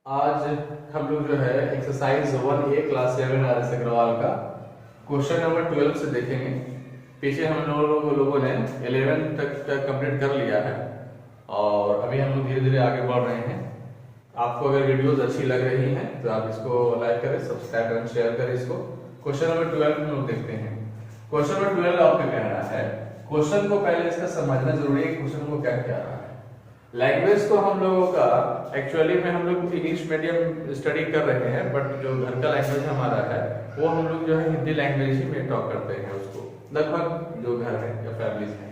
आज हम लोग जो है exercise 1A class 7 RS Agarwal का क्वेश्चन नंबर 12 से देखेंगे। पीछे हम लोगों ने 11 तक कंप्लीट कर लिया है और अभी हम लोग धीरे धीरे आगे बढ़ रहे हैं। आपको अगर वीडियोस अच्छी लग रही हैं तो आप इसको लाइक करें, सब्सक्राइब करें, शेयर करें इसको। क्वेश्चन नंबर 12 में लोग देखते हैं। क्वेश्चन नंबर 12 आपका कहना है, क्वेश्चन को पहले इसका समझना जरूरी है। क्वेश्चन को क्या कह रहा है। लैंग्वेज तो हम लोगों का एक्चुअली में हम लोग इंग्लिश मीडियम स्टडी कर रहे हैं, बट जो घर का लैंग्वेज हमारा है वो हम लोग जो है हिंदी लैंग्वेज ही में टॉक करते हैं। उसको लगभग जो घर है या फैमिलीज है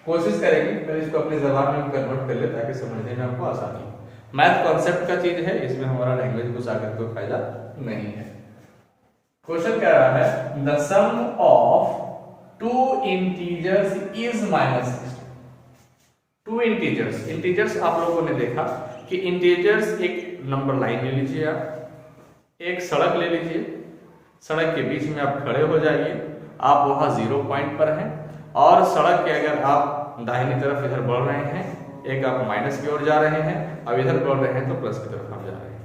कोशिश करेंगे पहले इसको अपनी जबान में कन्वर्ट कर ले ताकि समझने में हमको आसानी हो। मैथ कॉन्सेप्ट का चीज है, इसमें हमारा लैंग्वेज घुसा कर कोई फायदा नहीं है। क्वेश्चन कह रहा है the sum of two integers is -16। Two integers, integers आप लोगों ने देखा कि इंटीजर्स एक नंबर लाइन ले लीजिए, आप एक सड़क ले लीजिए, सड़क के बीच में आप खड़े हो जाइए, आप वहां 0 पॉइंट पर हैं और सड़क के अगर आप दाहिनी तरफ इधर बढ़ रहे हैं, एक आप माइनस की ओर जा रहे हैं, अब इधर बढ़ रहे हैं तो प्लस की तरफ आप जा रहे हैं।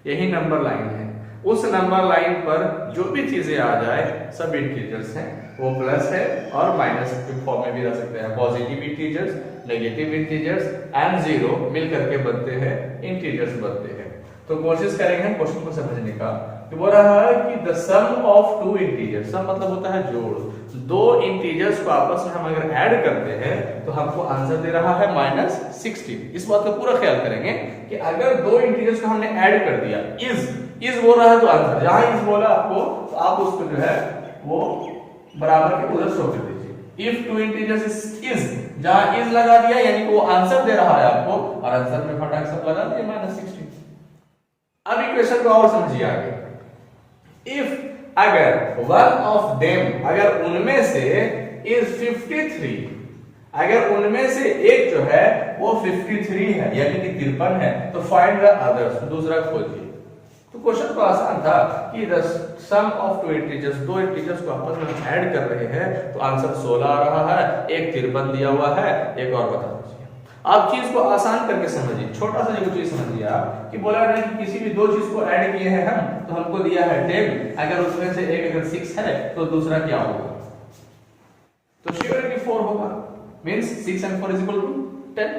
यही नंबर लाइन है। उस नंबर लाइन पर जो भी चीजें आ जाए सब इंटीजर्स हैं, वो प्लस है और माइनस के फॉर्म में भी रह सकते हैं। Positive integers, negative integers and zero मिल करके बनते हैं इंटीजर्स बनते हैं। तो कोशिश करेंगे हम क्वेश्चन को समझने का। तो बोल रहा है कि the sum of two integers, sum मतलब होता है जोड़। दो इंटीजर्स को आपस में हम अगर ऐड करते हैं तो हमको आंसर दे रहा है -16। इस बात का पूरा ख्याल करेंगे कि अगर दो इंटीजर्स को हमने ऐड कर दिया, इज बोल रहा है तो आंसर, जहां इज बोला आपको तो आप उसको जो है वो बराबर के उधर शो कर दीजिए। इफ टू इंटीजर्स इज, जहां इज लगा दिया यानी कि वो आंसर दे रहा है आपको और आंसर में फटाक से लगा दिया -16। अब इक्वेशन को और समझिए आगे। इफ अगर वन ऑफ देम, अगर उनमें से इज 53, अगर उनमें से एक जो है वो 53 है यानी कि 53 है, तो फाइंड द अदर्स, दूसरा खोजिए। तो क्वेश्चन तो आसान था कि the sum of two integers, दो इंटीजर्स को आपस में ऐड कर रहे हैं तो आंसर 16 आ रहा है, एक 53 दिया हुआ है, एक और बता दीजिए। आप चीज को आसान करके समझिए, छोटा सा जो चीज समझिए आप कि बोला है कि किसी भी दो चीज को ऐड किए हैं हम, तो हमको दिया है 10, अगर उसमें से एक अगर 6 है तो दूसरा क्या होगा, तो श्योरली 4 होगा, मींस 6 and 4 = 10।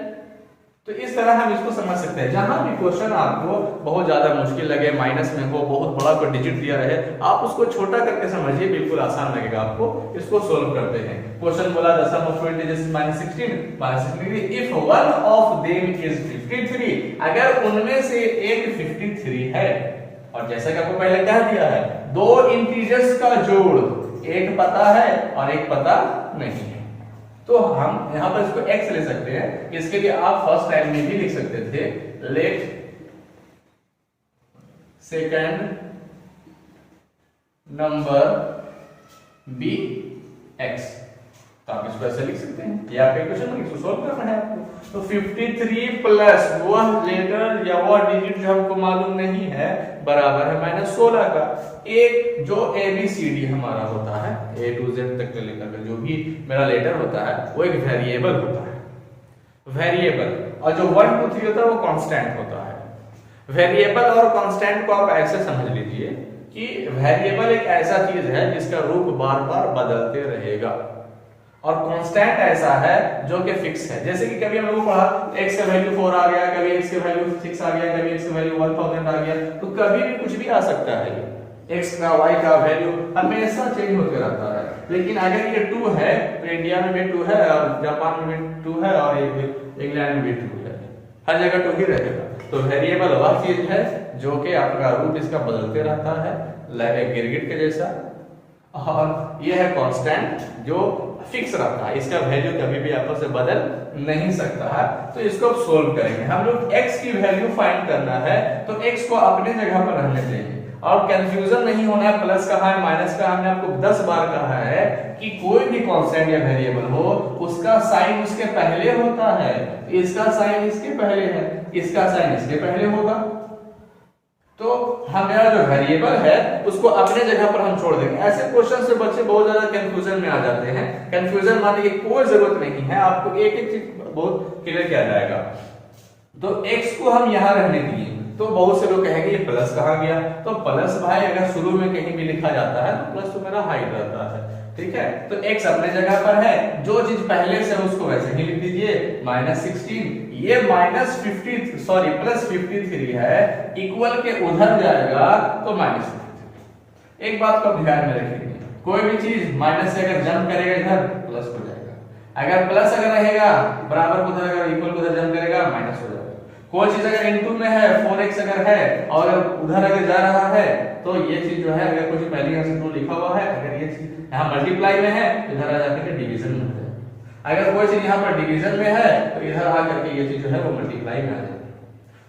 तो इस तरह हम इसको समझ सकते हैं। जहां भी क्वेश्चन आपको बहुत ज्यादा मुश्किल लगे, माइनस में हो, बहुत बड़ा कोई डिजिट दिया रहे, आप उसको छोटा करके समझिए, बिल्कुल आसान लगेगा आपको। इसको सोल्व करते हैं। क्वेश्चन बोला the sum of two integers is -16 if one of them is 53, अगर उनमें से एक 53 है, और जैसा कि आपको पहले कह दिया है दो इंटीजर्स का जोड़, एक पता है और एक पता नहीं है, तो हम यहां पर इसको x ले सकते हैं। इसके लिए आप फर्स्ट लाइन में भी लिख सकते थे let second number be x, तो आप इसको ऐसे लिख सकते हैं। या आपका इक्वेशन में इसको सॉल्व करना है आपको। तो 53 प्लस वह लेटर या वह डिजिट जो हमको मालूम नहीं है बराबर है -16 का। एक जो ABCD हमारा होता है, A to Z तक के लेकर जो भी मेरा लेटर होता है वो एक वेरिएबल होता है, वेरिएबल, और जो 1 2 3 होता है वो कांस्टेंट होता है। वेरिएबल और कांस्टेंट को आप ऐसे समझ लीजिए कि वेरिएबल एक ऐसा चीज है जिसका रूप बार बार बदलते रहेगा और कांस्टेंट ऐसा है जो कि फिक्स है। जैसे कि कभी हम लोगों को पढ़ा x का वैल्यू 4 आ गया, कभी x का वैल्यू 6 आ गया, कभी x का वैल्यू 1000 आ गया, तो कभी भी कुछ भी आ सकता है। x का y का वैल्यू हमेशा चेंज होते रहता है। लेकिन अगर ये 2 है तो इंडिया में भी 2 है और जापान में भी 2 है और इंग्लैंड में भी 2 है, हर जगह 2 ही रहेगा। तो वेरिएबल वह चीज है जो कि आपका रूप इसका बदलते रहता है, लाइक गिरगिट के जैसा, और ये है कांस्टेंट जो फिक्स रहता है, इसका वैल्यू कभी भी आपस से बदल नहीं सकता है। तो इसको सोल्व करेंगे हम लोग। x की वैल्यू फाइंड करना है तो x को अपने जगह पर रहने देंगे और कंफ्यूजन नहीं होना है, प्लस कहा है माइनस का हमने आपको 10 बार कहा है कि कोई भी कांस्टेंट या वेरिएबल हो उसका साइन उसके पहले होता है। इसका साइन इसके पहले है, इसका साइन इसके पहले होगा, तो हमारा जो वेरिएबल है उसको अपने जगह पर हम छोड़ देंगे। ऐसे क्वेश्चन से बच्चे बहुत ज्यादा कंफ्यूजन में आ जाते हैं। कंफ्यूजन मानने की कोई जरूरत नहीं है, आपको एक एक चीज बहुत क्लियर किया जाएगा। तो x को हम यहां रहने दिए तो बहुत से लोग कहेंगे ये प्लस कहाँ गया, तो प्लस भाई अगर शुरू में कहीं भी लिखा जाता है तो प्लस तो मेरा हाइट रहता है, ठीक है। तो x अपने जगह पर है, जो चीज पहले से उसको वैसे ही लिख दीजिए -16, ये -50 सॉरी +53 है, इक्वल के उधर जाएगा तो -53। एक बात को ध्यान में रखिए, कोई भी चीज माइनस से अगर जंप करेगा इधर प्लस हो जाएगा, अगर प्लस अगर रहेगा बराबर को उधर अगर इक्वल को उधर जंप करेगा माइनस हो जाएगा। कोई चीज अगर इनटू में है 4x अगर है और अगर उधर अगर जा रहा है तो ये चीज जो है अगर कुछ पहले यहां से 2 लिखा हुआ है, अगर ये चीज यहां मल्टीप्लाई में है तो इधर आ जाकर के डिवीजन में हो जाएगा। अगर कोई चीज यहां पर डिवीजन में है तो इधर आ करके ये चीज जो है वो मल्टीप्लाई में आ जाएगा।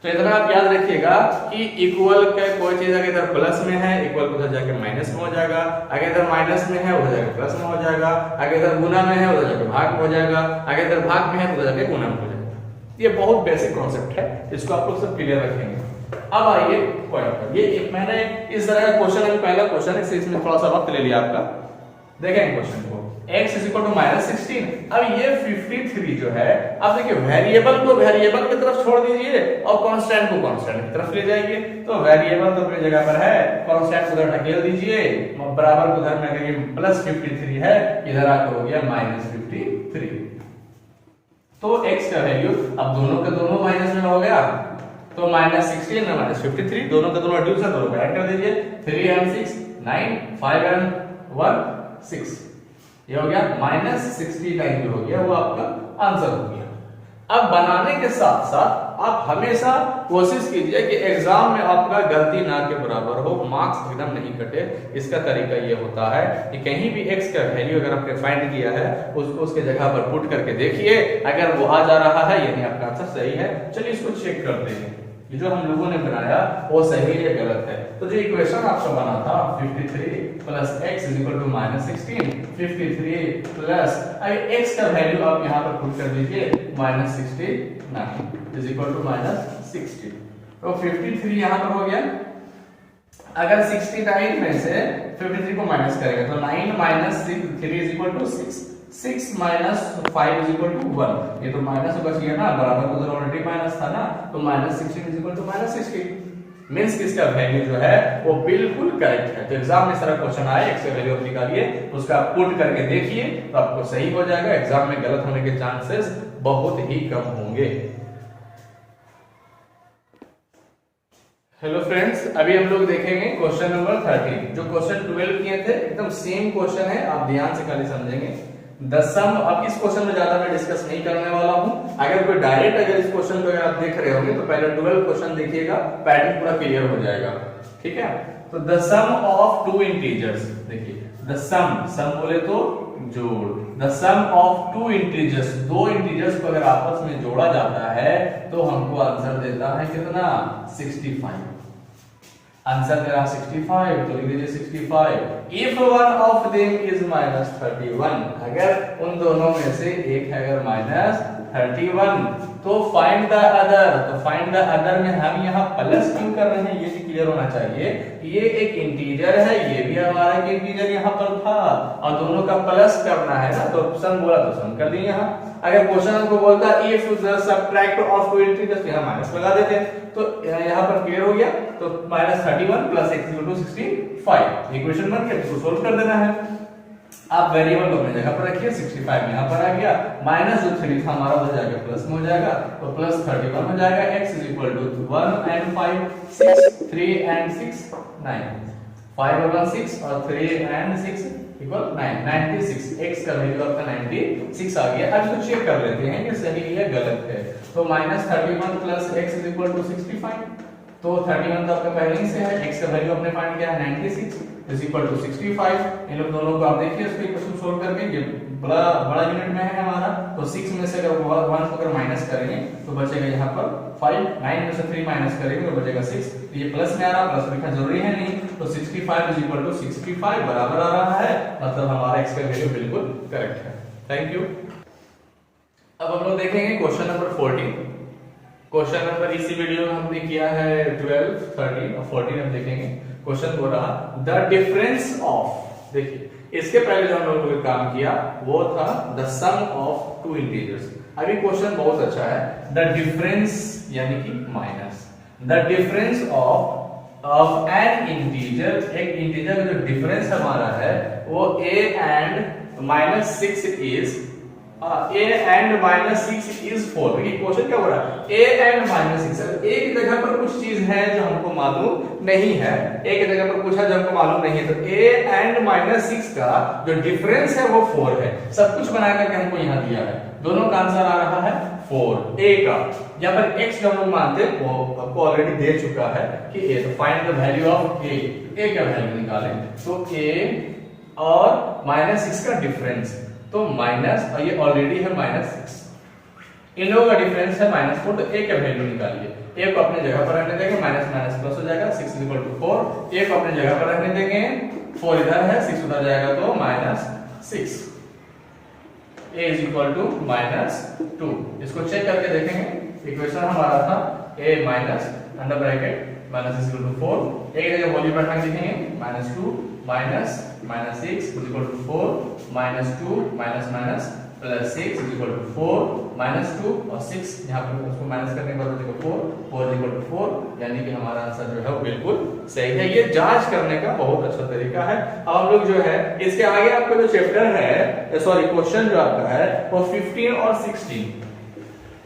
तो इतना आप याद रखिएगा कि इक्वल के कोई चीज अगर इधर प्लस में है इक्वल को उधर जाके माइनस में हो जाएगा, अगर इधर माइनस में है उधर जाके प्लस में हो जाएगा, अगर इधर गुना में है उधर जाके भाग में हो जाएगा, अगर इधर भाग में है उधर जाके गुना में हो जाएगा। ये बहुत बेसिक कॉन्सेप्ट है, इसको आप लोग सब क्लियर रखेंगे। अब आइए पॉइंट पर, ये मैंने इस तरह का क्वेश्चन है, पहला क्वेश्चन है, इसमें थोड़ा सा वक्त ले लिया आपका। देखेंगे क्वेश्चन को, x -16। अब ये 53 जो है, अब देखिए वेरिएबल को वेरिएबल की तरफ छोड़ दीजिए और कांस्टेंट को कांस्टेंट की तरफ ले जाइए। तो वेरिएबल तो अपनी जगह पर है, कांस्टेंट उधर ढकेल दीजिए, बराबर उधर में अगर ये +53 है इधर आकर हो गया -53। तो x का वैल्यू अब दोनों के दोनों माइनस में हो गया, तो -16 और -53 दोनों का दोनों एडिशन, दोनों को ऐड कर दीजिए। 3 and 6 9, 5 and 1 6, ये हो गया -69 जो हो गया वो आपका आंसर हो गया। अब बनाने के साथ साथ आप हमेशा कोशिश कीजिए कि एग्जाम में आपका गलती ना के बराबर हो, मार्क्स एकदम नहीं कटे। इसका तरीका ये होता है कि कहीं भी x का वैल्यू अगर आपने फाइंड किया है उसको उसके जगह पर पुट करके देखिए, अगर वो आ जा रहा है यानी आपका आंसर सही है। चलिए इसको चेक करते हैं, ये जो हम लोगों ने बनाया वो सही है गलत है। तो जो इक्वेशन आपका बना था 53 + x -16, 53 प्लस x का वैल्यू आप यहाँ पर पुट कर दीजिए -69 -60। तो 53 यहाँ पर हो गया, अगर 69 में से 53 को माइनस करेंगे तो 9 - 3 6, 6 - 5 1। ये तो माइनस होगा चाहिए ना, बराबर उधर ऑलरेडी माइनस था ना, तो -16 -60 मींस कि इसका वैल्यू जो है वो बिल्कुल करेक्ट है। तो एग्जाम में सारा क्वेश्चन आए x का वैल्यू निकालिए, उसका पुट करके देखिए तो आपको सही हो जाएगा। एग्जाम में गलत होने के चांसेस बहुत ही कम होंगे। हेलो फ्रेंड्स, अभी हम लोग देखेंगे क्वेश्चन नंबर 13। जो क्वेश्चन 12 किए थे एकदम सेम क्वेश्चन है, आप ध्यान से खाली समझेंगे। द सम, अब इस क्वेश्चन में ज्यादा मैं डिस्कस नहीं करने वाला हूं। अगर कोई डायरेक्ट अगर इस क्वेश्चन को अगर आप देख रहे होंगे तो पहले 12 क्वेश्चन देखिएगा, पैटर्न पूरा क्लियर हो जाएगा, ठीक है। तो द सम ऑफ 2 इंटीजर्स, देखिए द सम बोले तो जोड़, the sum of 2 integers, 2 integers को अगर आपस में जोड़ा जाता है तो हमको आंसर देता है कितना 65। आंसर मेरा 65, तो लिख दीजिए 65। If one of them is -31, अगर उन दोनों में से एक है अगर -31 तो फाइंड द अदर। तो फाइंड द अदर में हम यहाँ प्लस क्यों कर रहे हैं ये भी क्लियर होना चाहिए। ये एक इंटीजर है, ये भी हमारा एक इंटीजर यहाँ पर था और दोनों का प्लस करना है ना, तो सम बोला तो सम कर दिए यहाँ। अगर क्वेश्चन हमको बोलता if the subtract of 2 integers, यहाँ माइनस लगा देते हैं, तो यहाँ पर क्लियर हो गया। तो -31 + x = 65 इक्वेशन बन गया, इसको सोल्व कर देना है। आप वेरिएबल को अपनी जगह पर रखिए, 65 यहाँ पर आ गया, माइनस जो 3 था हमारा उधर जाके प्लस में हो जाएगा, तो +31 हो जाएगा। x = 1 and 5 6, 3 and 6 9, 5 और 1 6 और 3 and 6 = 9, 96। x का वैल्यू आपका 96 आ गया। अब इसको चेक कर लेते हैं कि सही है गलत है। तो -31 + x = 65, तो 31 तो आपका पहले ही से है, x का वैल्यू आपने फाइंड किया है 96 = 65। इन लोग दोनों को आप देखिए इसको इक्वेशन सोल्व करके, ये बड़ा यूनिट में है हमारा, तो 6 में से अगर 1 को अगर माइनस करेंगे तो बचेगा यहाँ पर 5, 9 में से 3 माइनस करेंगे तो बचेगा 6। तो ये प्लस में आ रहा, प्लस लिखना जरूरी है नहीं, तो 65 = 65 बराबर आ रहा है, मतलब हमारा x का वैल्यू बिल्कुल करेक्ट है। Thank you. अब हम लोग देखेंगे क्वेश्चन नंबर 14। क्वेश्चन नंबर इसी वीडियो में हमने किया है 12, 13 और 14 हम देखेंगे। क्वेश्चन बोल रहा द डिफरेंस ऑफ, देखिए इसके पहले जो हम लोगों ने काम किया वो था द सम ऑफ 2 इंटीजर्स। अभी क्वेश्चन बहुत अच्छा है, द डिफरेंस यानी कि minus, the difference of N integer, एक इंटीजर का जो डिफरेंस हमारा है वो a and minus 6 is a and minus 6 is 4। देखिए क्वेश्चन क्या हो रहा है, a एंड माइनस 6। a की जगह पर कुछ चीज है जो हमको मालूम नहीं है, a की जगह पर कुछ है जो हमको मालूम नहीं है, तो a एंड माइनस 6 का जो डिफरेंस है वो 4 है। सब कुछ बना करके हमको यहाँ दिया है, दोनों का आंसर आ रहा है 4 a का। यहाँ पर x जो हम लोग मानते हैं वो आपको ऑलरेडी दे चुका है कि a, तो find the value of a का वैल्यू निकालें, तो a और माइनस 6 का डिफरेंस, तो माइनस, और ये ऑलरेडी है -6, इन लोगों का डिफरेंस है -4, तो a का वैल्यू निकालिए। a को अपने जगह पर रखने देंगे, माइनस माइनस प्लस हो जाएगा, 6 = 4। a को अपने जगह पर रखने देंगे, 4 इधर है, 6 उधर जाएगा तो -6। a = -2। इसको चेक करके देखेंगे, इक्वेशन हमारा था a माइनस अंडर ब्रैकेट -6 = 4, एक जगह वैल्यू बैठा के देखेंगे, -2 माइनस -6 = 4, -2 माइनस +6 = 4, -2 और 6 यहाँ पर उसको माइनस करने के बाद हो जाएगा 4 = 4, यानी कि हमारा आंसर जो है वो बिल्कुल सही है। ये जांच करने का बहुत अच्छा तरीका है। अब हम लोग जो है इसके आगे आपका जो चैप्टर है, सॉरी क्वेश्चन जो आपका है वो 15 और 16,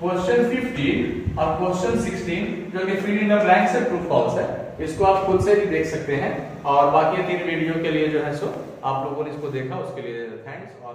क्वेश्चन 15 और क्वेश्चन 16 जो कि फिल इन द ब्लैंक्स है, ट्रू फॉल्स है, इसको आप खुद से भी देख सकते हैं। और बाकी 3 वीडियो के लिए जो है सो आप लोगों ने इसको देखा, उसके लिए थैंक्स। और